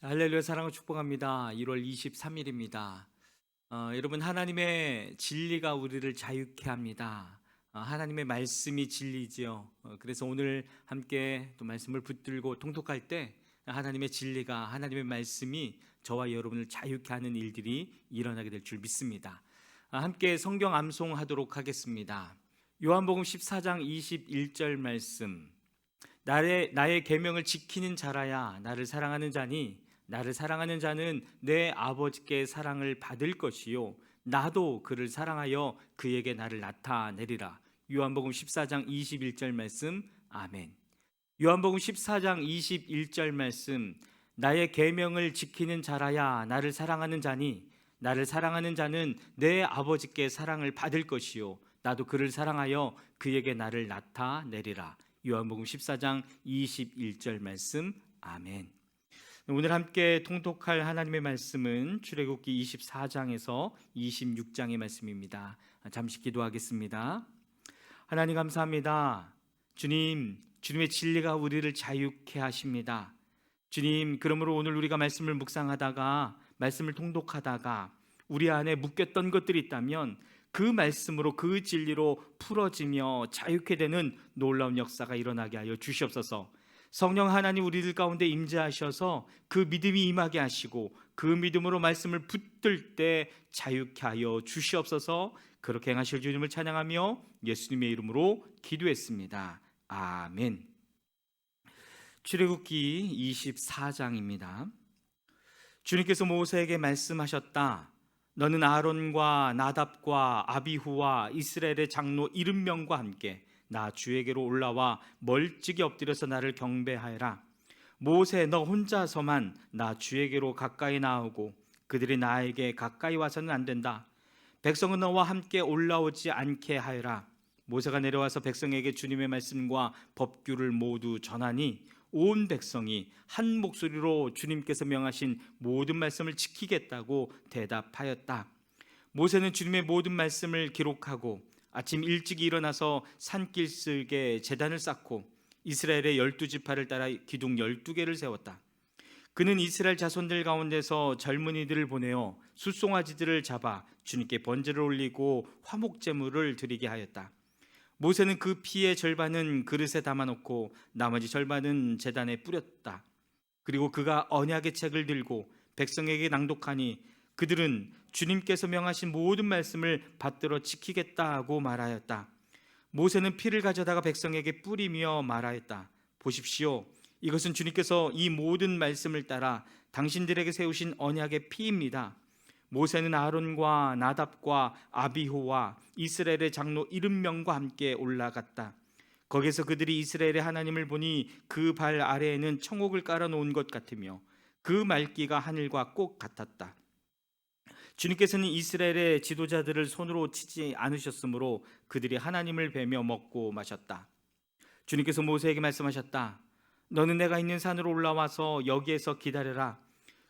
할렐루야 사랑을 축복합니다. 1월 23일입니다. 여러분 하나님의 진리가 우리를 자유케 합니다. 하나님의 말씀이 진리지요. 그래서 오늘 함께 또 말씀을 붙들고 통독할 때 하나님의 진리가 하나님의 말씀이 저와 여러분을 자유케 하는 일들이 일어나게 될 줄 믿습니다. 함께 성경 암송하도록 하겠습니다. 요한복음 14장 21절 말씀. 나의 계명을 지키는 자라야 나를 사랑하는 자니 나를 사랑하는 자는 내 아버지께 사랑을 받을 것이요 나도 그를 사랑하여 그에게 나를 나타내리라. 요한복음 14장 21절 말씀. 아멘. 요한복음 14장 21절 말씀. 나의 계명을 지키는 자라야 나를 사랑하는 자니 나를 사랑하는 자는 내 아버지께 사랑을 받을 것이요 나도 그를 사랑하여 그에게 나를 나타내리라. 요한복음 14장 21절 말씀. 아멘. 오늘 함께 통독할 하나님의 말씀은 출애굽기 24장에서 26장의 말씀입니다. 잠시 기도하겠습니다. 하나님 감사합니다. 주님의 진리가 우리를 자유케 하십니다. 주님, 그러므로 오늘 우리가 말씀을 묵상하다가 말씀을 통독하다가 우리 안에 묶였던 것들이 있다면 그 말씀으로 그 진리로 풀어지며 자유케 되는 놀라운 역사가 일어나게 하여 주시옵소서. 성령 하나님 우리들 가운데 임재하셔서 그 믿음이 임하게 하시고 그 믿음으로 말씀을 붙들 때 자유케 하여 주시옵소서. 그렇게 행하실 주님을 찬양하며 예수님의 이름으로 기도했습니다. 아멘. 출애굽기 24장입니다. 주님께서 모세에게 말씀하셨다. 너는 아론과 나답과 아비후와 이스라엘의 장로 70명과 함께 나 주에게로 올라와 멀찍이 엎드려서 나를 경배하여라. 모세, 너 혼자서만 나 주에게로 가까이 나오고 그들이 나에게 가까이 와서는 안 된다. 백성은 너와 함께 올라오지 않게 하여라. 모세가 내려와서 백성에게 주님의 말씀과 법규를 모두 전하니 온 백성이 한 목소리로 주님께서 명하신 모든 말씀을 지키겠다고 대답하였다. 모세는 주님의 모든 말씀을 기록하고 아침 일찍 일어나서 산길슭에 제단을 쌓고 이스라엘의 12지파를 따라 기둥 12개를 세웠다. 그는 이스라엘 자손들 가운데서 젊은이들을 보내어 숫송아지들을 잡아 주님께 번제를 올리고 화목제물을 드리게 하였다. 모세는 그 피의 절반은 그릇에 담아놓고 나머지 절반은 제단에 뿌렸다. 그리고 그가 언약의 책을 들고 백성에게 낭독하니 그들은 주님께서 명하신 모든 말씀을 받들어 지키겠다 하고 말하였다. 모세는 피를 가져다가 백성에게 뿌리며 말하였다. 보십시오, 이것은 주님께서 이 모든 말씀을 따라 당신들에게 세우신 언약의 피입니다. 모세는 아론과 나답과 아비후와 이스라엘의 장로 70명과 함께 올라갔다. 거기서 그들이 이스라엘의 하나님을 보니 그 발 아래에는 청옥을 깔아놓은 것 같으며 그 말기가 하늘과 꼭 같았다. 주님께서는 이스라엘의 지도자들을 손으로 치지 않으셨으므로 그들이 하나님을 뵈며 먹고 마셨다. 주님께서 모세에게 말씀하셨다. 너는 내가 있는 산으로 올라와서 여기에서 기다려라.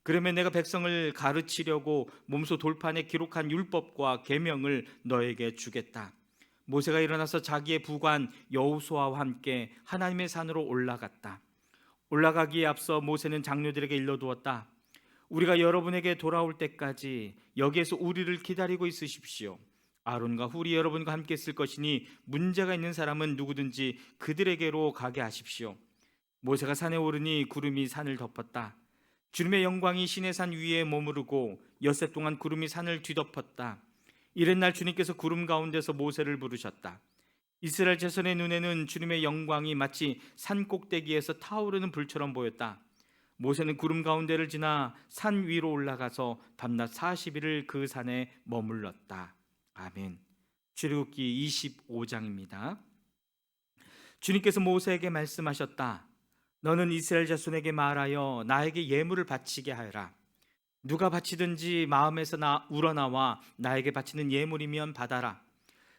그러면 내가 백성을 가르치려고 몸소 돌판에 기록한 율법과 계명을 너에게 주겠다. 모세가 일어나서 자기의 부관 여호수아와 함께 하나님의 산으로 올라갔다. 올라가기에 앞서 모세는 장로들에게 일러두었다. 우리가 여러분에게 돌아올 때까지 여기에서 우리를 기다리고 있으십시오. 아론과 훌이 여러분과 함께 있을 것이니 문제가 있는 사람은 누구든지 그들에게로 가게 하십시오. 모세가 산에 오르니 구름이 산을 덮었다. 주님의 영광이 시내산 위에 머무르고 엿새 동안 구름이 산을 뒤덮었다. 이튿날 주님께서 구름 가운데서 모세를 부르셨다. 이스라엘 자손의 눈에는 주님의 영광이 마치 산 꼭대기에서 타오르는 불처럼 보였다. 모세는 구름 가운데를 지나 산 위로 올라가서 밤낮 40일을 그 산에 머물렀다. 아멘. 출애굽기 25장입니다. 주님께서 모세에게 말씀하셨다. 너는 이스라엘 자손에게 말하여 나에게 예물을 바치게 하여라. 누가 바치든지 마음에서 우러나와 나에게 바치는 예물이면 받아라.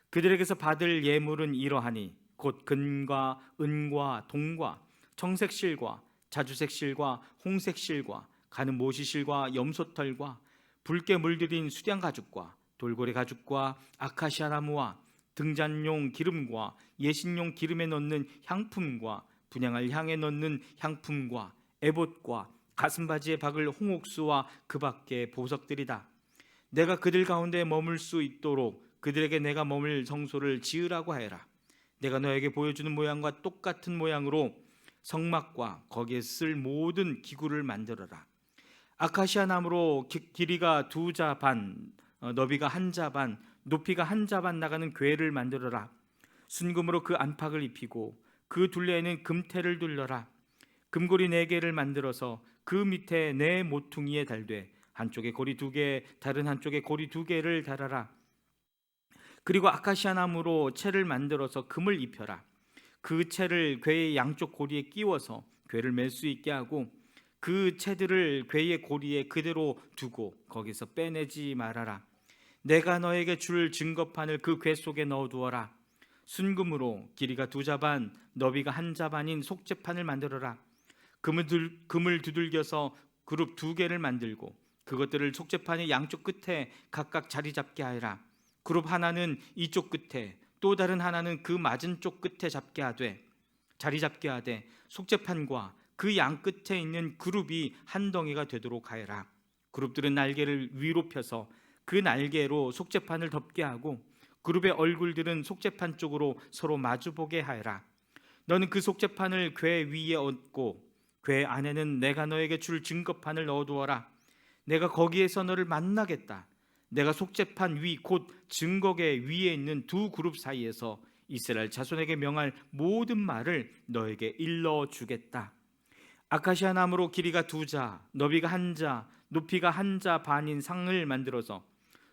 그들에게서 받을 예물은 이러하니 곧 금과 은과 동과 청색실과 자주색실과 홍색실과 가는 모시실과 염소털과 붉게 물들인 수량 가죽과 돌고래 가죽과 아카시아 나무와 등잔용 기름과 예신용 기름에 넣는 향품과 분향할 향에 넣는 향품과 에봇과 가슴바지에 박을 홍옥수와 그 밖에 보석들이다. 내가 그들 가운데 머물 수 있도록 그들에게 내가 머물 성소를 지으라고 하여라. 내가 너에게 보여주는 모양과 똑같은 모양으로 성막과 거기에 쓸 모든 기구를 만들어라. 아카시아 나무로 길이가 2자 반, 너비가 1자 반, 높이가 1자 반 나가는 궤를 만들어라. 순금으로 그 안팎을 입히고 그 둘레에는 금테를 둘러라. 금고리 4개를 만들어서 그 밑에 네 모퉁이에 달되 한쪽에 고리 2개, 다른 한쪽에 고리 2개를 달아라. 그리고 아카시아 나무로 채를 만들어서 금을 입혀라. 그 채를 궤의 양쪽 고리에 끼워서 궤를 맬 수 있게 하고 그 채들을 궤의 고리에 그대로 두고 거기서 빼내지 말아라. 내가 너에게 줄 증거판을 그 궤 속에 넣어두어라. 순금으로 길이가 2자 반, 너비가 1자 반인 속죄판을 만들어라. 금을 두들겨서 그룹 2개를 만들고 그것들을 속죄판의 양쪽 끝에 각각 자리 잡게 하여라. 그룹 하나는 이쪽 끝에, 또 다른 하나는 그 맞은 쪽 끝에 자리 잡게 하되 속죄판과 그 양 끝에 있는 그룹이 한 덩이가 되도록 하여라. 그룹들은 날개를 위로 펴서 그 날개로 속죄판을 덮게 하고 그룹의 얼굴들은 속죄판 쪽으로 서로 마주보게 하여라. 너는 그 속죄판을 궤 위에 얹고 궤 안에는 내가 너에게 줄 증거판을 넣어두어라. 내가 거기에서 너를 만나겠다. 내가 속죄판 위 곧 증거궤 위에 있는 두 그룹 사이에서 이스라엘 자손에게 명할 모든 말을 너에게 일러주겠다. 아카시아 나무로 길이가 2자, 너비가 1자, 높이가 1자 반인 상을 만들어서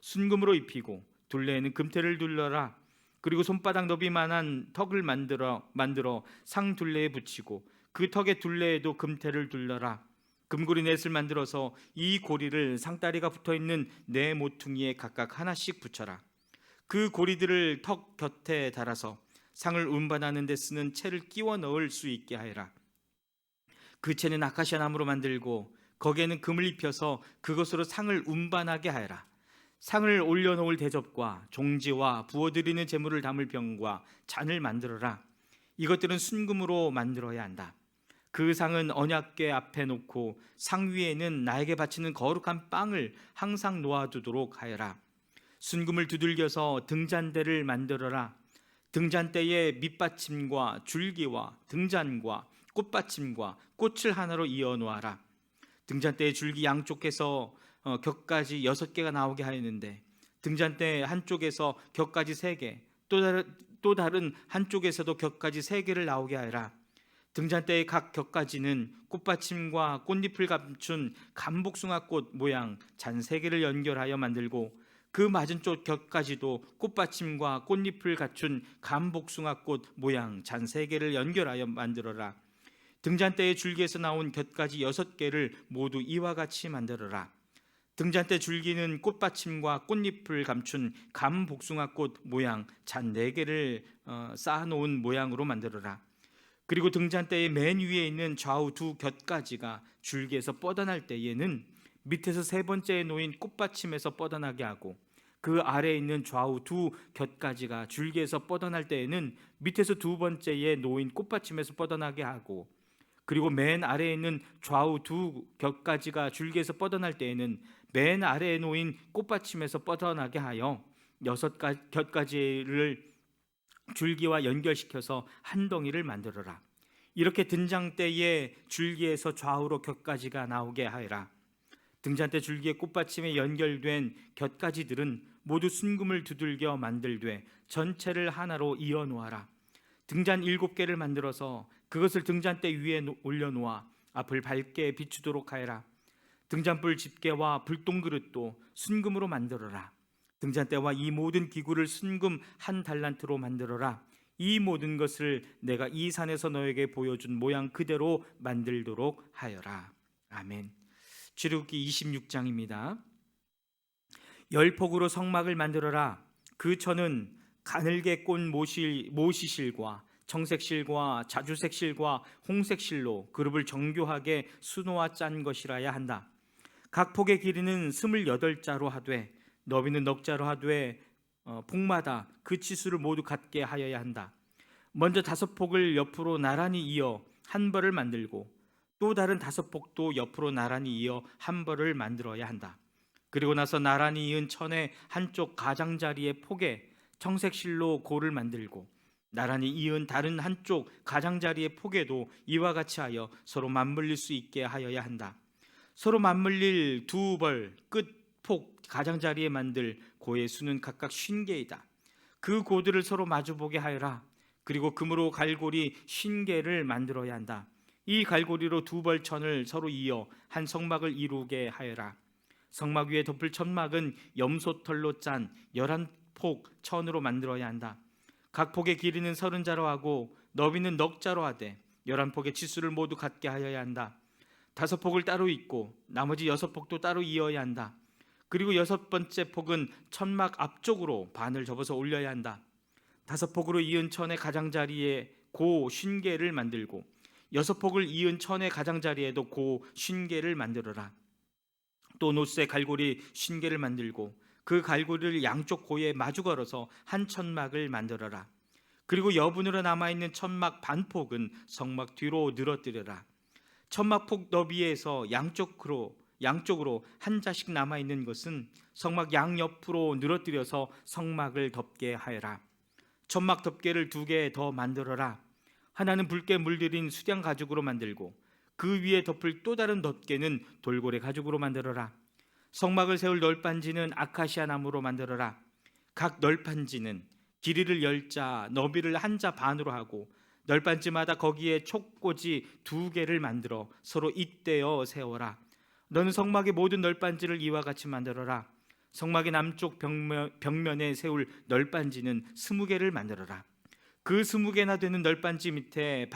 순금으로 입히고 둘레에는 금테를 둘러라. 그리고 손바닥 너비만한 턱을 만들어 상 둘레에 붙이고 그 턱의 둘레에도 금테를 둘러라. 금고리 넷을 만들어서 이 고리를 상다리가 붙어있는 네 모퉁이에 각각 하나씩 붙여라. 그 고리들을 턱 곁에 달아서 상을 운반하는 데 쓰는 채를 끼워 넣을 수 있게 하여라. 그 채는 아카시아 나무로 만들고 거기에는 금을 입혀서 그것으로 상을 운반하게 하여라. 상을 올려놓을 대접과 종지와 부어드리는 제물을 담을 병과 잔을 만들어라. 이것들은 순금으로 만들어야 한다. 그 상은 언약궤 앞에 놓고 상 위에는 나에게 바치는 거룩한 빵을 항상 놓아두도록 하여라. 순금을 두들겨서 등잔대를 만들어라. 등잔대의 밑받침과 줄기와 등잔과 꽃받침과 꽃을 하나로 이어 놓아라. 등잔대의 줄기 양쪽에서 격까지 6개가 나오게 하였는데 등잔대 한쪽에서 격까지 3개, 또 다른 한쪽에서도 격까지 3개를 나오게 하여라. 등잔대의 각 격까지는 꽃받침과 꽃잎을 감춘 감복숭아꽃 모양 잔 3개를 연결하여 만들고 그 맞은쪽 격까지도 꽃받침과 꽃잎을 갖춘 감복숭아꽃 모양 잔 3개를 연결하여 만들어라. 등잔대의 줄기에서 나온 곁까지 6개를 모두 이와 같이 만들어라. 등잔대 줄기는 꽃받침과 꽃잎을 감춘 감복숭아꽃 모양 잔 4개를 쌓아놓은 모양으로 만들어라. 그리고 등잔대의 맨 위에 있는 좌우 두 곁가지가 줄기에서 뻗어날 때에는 밑에서 3번째에 놓인 꽃받침에서 뻗어나게 하고 그 아래에 있는 좌우 두 곁가지가 줄기에서 뻗어날 때에는 밑에서 2번째에 놓인 꽃받침에서 뻗어나게 하고 그리고 맨 아래에 있는 좌우 두 곁가지가 줄기에서 뻗어날 때에는 맨 아래에 놓인 꽃받침에서 뻗어나게 하여 6곁가지를 줄기와 연결시켜서 한 덩이를 만들어라. 이렇게 등잔대의 줄기에서 좌우로 곁가지가 나오게 하여라. 등잔대 줄기의 꽃받침에 연결된 곁가지들은 모두 순금을 두들겨 만들되 전체를 하나로 이어 놓아라. 등잔 7개를 만들어서 그것을 등잔대 위에 올려놓아 앞을 밝게 비추도록 하여라. 등잔불 집게와 불똥그릇도 순금으로 만들어라. 등잔대와 이 모든 기구를 순금 1달란트로 만들어라. 이 모든 것을 내가 이 산에서 너에게 보여준 모양 그대로 만들도록 하여라. 아멘. 출애굽기 26장입니다. 10폭으로 성막을 만들어라. 그 천은 가늘게 꼰 모시실과 청색실과 자주색실과 홍색실로 그룹을 정교하게 수놓아 짠 것이라야 한다. 각 폭의 길이는 28자로 하되 너비는 넉자로 하되 폭마다 그 치수를 모두 같게 하여야 한다. 먼저 5폭을 옆으로 나란히 이어 한 벌을 만들고 또 다른 5폭도 옆으로 나란히 이어 한 벌을 만들어야 한다. 그리고 나서 나란히 이은 천의 한쪽 가장자리의 폭에 청색실로 고를 만들고 나란히 이은 다른 한쪽 가장자리의 폭에도 이와 같이 하여 서로 맞물릴 수 있게 하여야 한다. 서로 맞물릴 두 벌 끝폭 가장자리에 만들 고의 수는 각각 50개이다. 그 고들을 서로 마주보게 하여라. 그리고 금으로 갈고리 50개를 만들어야 한다. 이 갈고리로 두 벌 천을 서로 이어 한 성막을 이루게 하여라. 성막 위에 덮을 천막은 염소털로 짠 11폭 천으로 만들어야 한다. 각 폭의 길이는 30자로 하고 너비는 넉자로 하되 11폭의 치수를 모두 같게 하여야 한다. 5폭을 따로 잇고 나머지 6폭도 따로 이어야 한다. 그리고 6번째 폭은 천막 앞쪽으로 반을 접어서 올려야 한다. 5폭으로 이은 천의 가장자리에 고 50개를 만들고 6폭을 이은 천의 가장자리에도 고 50개를 만들어라. 또 노쇠 갈고리 50개를 만들고 그 갈고리를 양쪽 고에 마주 걸어서 한 천막을 만들어라. 그리고 여분으로 남아있는 천막 반폭은 성막 뒤로 늘어뜨려라. 천막폭 너비에서 양쪽으로 한 자씩 남아있는 것은 성막 양옆으로 늘어뜨려서 성막을 덮게 하여라. 천막 덮개를 2개 더 만들어라. 하나는 붉게 물들인 수량 가죽으로 만들고 그 위에 덮을 또 다른 덮개는 돌고래 가죽으로 만들어라. 성막을 세울 널빤지는 아카시아 나무로 만들어라. 각 널빤지는 길이를 10자, 너비를 1자 반으로 하고 널빤지마다 거기에 촉꽂이 2개를 만들어 서로 잇대어 세워라. 너는 성막의 모든 널빤지를 이와 같이 만들어라. 성막의 남쪽 벽면에 세울 널빤지는 20개를 만들어라. 그 20개나 되는 널빤지 밑에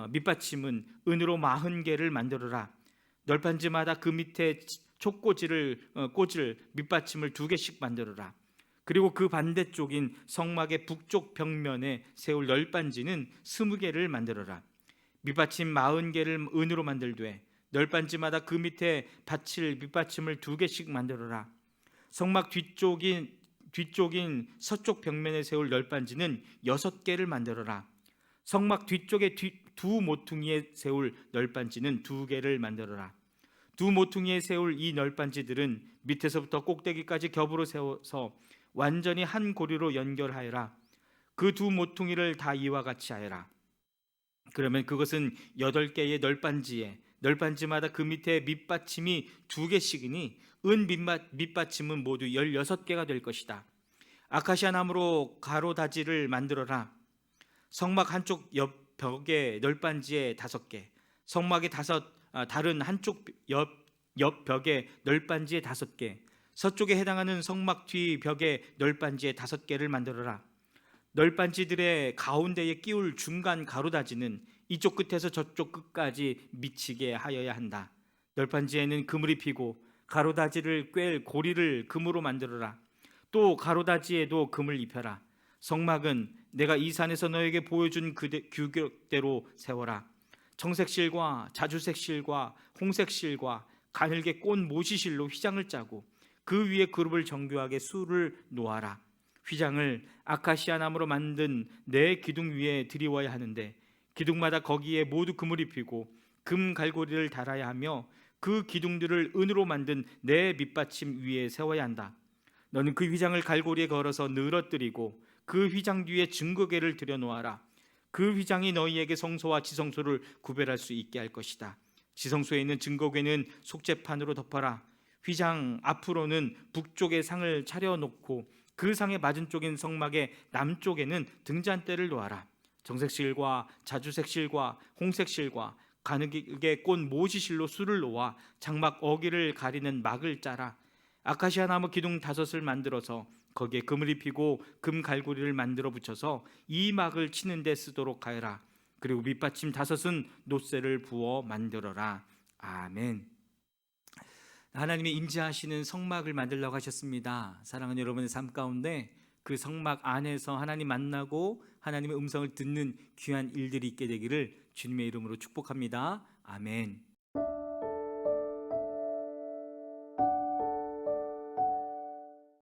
밑받침은 은으로 40개를 만들어라. 널빤지마다 그 밑에 촉꽂이를 꽂을 밑받침을 2개씩 만들어라. 그리고 그 반대쪽인 성막의 북쪽 벽면에 세울 널빤지는 20개를 만들어라. 밑받침 40개를 은으로 만들되 널빤지마다 그 밑에 받칠 밑받침을 2개씩 만들어라. 성막 뒤쪽인 서쪽 벽면에 세울 널빤지는 6개를 만들어라. 성막 뒤쪽에 두 모퉁이에 세울 널빤지는 2개를 만들어라. 두 모퉁이에 세울 이 널빤지들은 밑에서부터 꼭대기까지 겹으로 세워서 완전히 한 고리로 연결하여라. 그 두 모퉁이를 다 이와 같이 하여라. 그러면 그것은 8개의 널빤지마다 그 밑에 밑받침이 2개씩이니 은 밑받침은 모두 16개가 될 것이다. 아카시아 나무로 가로다지를 만들어라. 성막 한쪽 옆 벽에 널빤지에 5개, 성막의 다른 한쪽 옆 벽에 널빤지에 5개, 서쪽에 해당하는 성막 뒤 벽에 널빤지에 5개를 만들어라. 널빤지들의 가운데에 끼울 중간 가로다지는 이쪽 끝에서 저쪽 끝까지 미치게 하여야 한다. 널빤지에는 금을 입히고 가로다지를 꿰 고리를 금으로 만들어라. 또 가로다지에도 금을 입혀라. 성막은 내가 이 산에서 너에게 보여준 규격대로 세워라. 청색실과 자주색실과 홍색실과 가늘게 꼰 모시실로 휘장을 짜고 그 위에 그룹을 정교하게 수를 놓아라. 휘장을 아카시아 나무로 만든 4 기둥 위에 드리워야 하는데 기둥마다 거기에 모두 금을 입히고 금 갈고리를 달아야 하며 그 기둥들을 은으로 만든 4 밑받침 위에 세워야 한다. 너는 그 휘장을 갈고리에 걸어서 늘어뜨리고 그 휘장 뒤에 증거궤를 들여놓아라. 그 휘장이 너희에게 성소와 지성소를 구별할 수 있게 할 것이다. 지성소에 있는 증거궤는 속죄판으로 덮어라. 휘장 앞으로는 북쪽에 상을 차려놓고 그 상의 맞은쪽인 성막의 남쪽에는 등잔대를 놓아라. 정색실과 자주색실과 홍색실과 가늘게 꼰 모시실로 수를 놓아 장막 어기를 가리는 막을 짜라. 아카시아 나무 기둥 5을 만들어서 거기에 금을 입히고 금 갈고리를 만들어 붙여서 이 막을 치는 데 쓰도록 하여라. 그리고 밑받침 5은 노쇠를 부어 만들어라. 아멘. 하나님이 임재하시는 성막을 만들려고 하셨습니다. 사랑하는 여러분의 삶 가운데 그 성막 안에서 하나님 만나고 하나님의 음성을 듣는 귀한 일들이 있게 되기를 주님의 이름으로 축복합니다. 아멘.